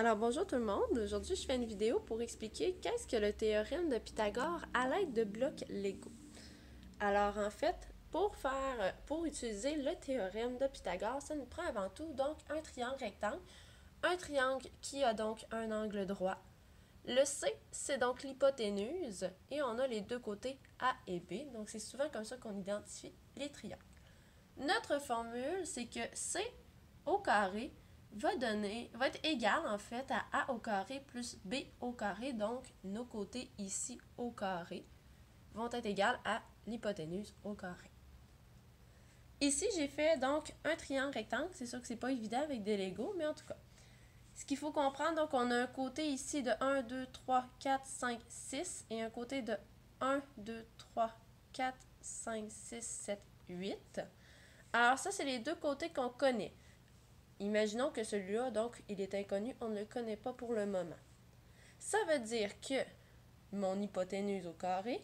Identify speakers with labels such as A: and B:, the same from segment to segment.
A: Alors bonjour tout le monde, aujourd'hui je fais une vidéo pour expliquer qu'est-ce que le théorème de Pythagore à l'aide de blocs Lego. Alors en fait, pour utiliser le théorème de Pythagore, ça nous prend avant tout donc un triangle rectangle, un triangle qui a donc un angle droit. Le C, c'est donc l'hypoténuse et on a les deux côtés A et B, donc c'est souvent comme ça qu'on identifie les triangles. Notre formule, c'est que C au carré va être égal en fait à A au carré plus B au carré, donc nos côtés ici au carré vont être égales à l'hypoténuse au carré. Ici, j'ai fait donc un triangle rectangle, c'est sûr que c'est pas évident avec des Legos, mais en tout cas. Ce qu'il faut comprendre, donc on a un côté ici de 1, 2, 3, 4, 5, 6 et un côté de 1, 2, 3, 4, 5, 6, 7, 8. Alors ça, c'est les deux côtés qu'on connaît. Imaginons que celui-là, donc, il est inconnu, on ne le connaît pas pour le moment. Ça veut dire que mon hypoténuse au carré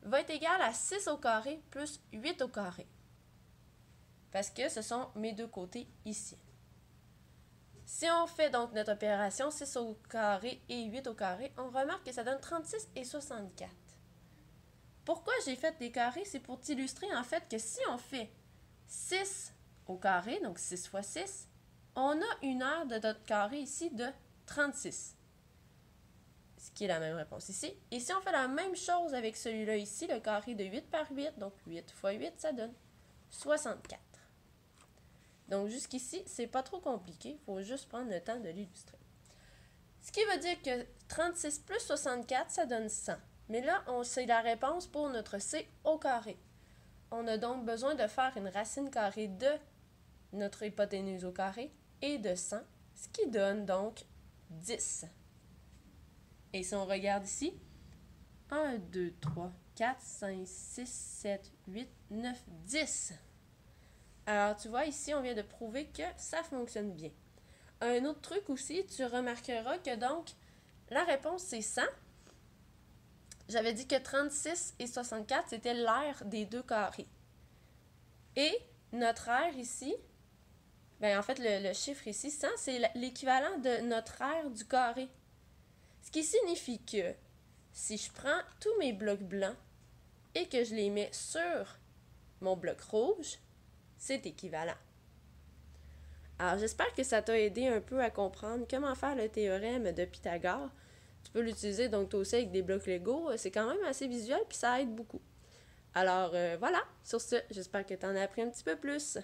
A: va être égale à 6 au carré plus 8 au carré. Parce que ce sont mes deux côtés ici. Si on fait donc notre opération 6 au carré et 8 au carré, on remarque que ça donne 36 et 64. Pourquoi j'ai fait des carrés? C'est pour t'illustrer en fait que si on fait 6 au carré, donc 6 fois 6, on a une aire de notre carré ici de 36. Ce qui est la même réponse ici. Et si on fait la même chose avec celui-là ici, le carré de 8 par 8, donc 8 fois 8, ça donne 64. Donc jusqu'ici, c'est pas trop compliqué, il faut juste prendre le temps de l'illustrer. Ce qui veut dire que 36 plus 64, ça donne 100. Mais là, c'est la réponse pour notre C au carré. On a donc besoin de faire une racine carrée de notre hypoténuse au carré et de 100, ce qui donne donc 10. Et si on regarde ici, 1, 2, 3, 4, 5, 6, 7, 8, 9, 10. Alors, tu vois, ici, on vient de prouver que ça fonctionne bien. Un autre truc aussi, tu remarqueras que donc, la réponse, c'est 100. J'avais dit que 36 et 64, c'était l'aire des deux carrés. Et notre aire ici, en fait, le chiffre ici, 100, c'est l'équivalent de notre aire du carré. Ce qui signifie que si je prends tous mes blocs blancs et que je les mets sur mon bloc rouge, c'est équivalent. Alors, j'espère que ça t'a aidé un peu à comprendre comment faire le théorème de Pythagore. Tu peux l'utiliser donc toi aussi avec des blocs Lego. C'est quand même assez visuel puis ça aide beaucoup. Alors, voilà. Sur ce, j'espère que tu en as appris un petit peu plus.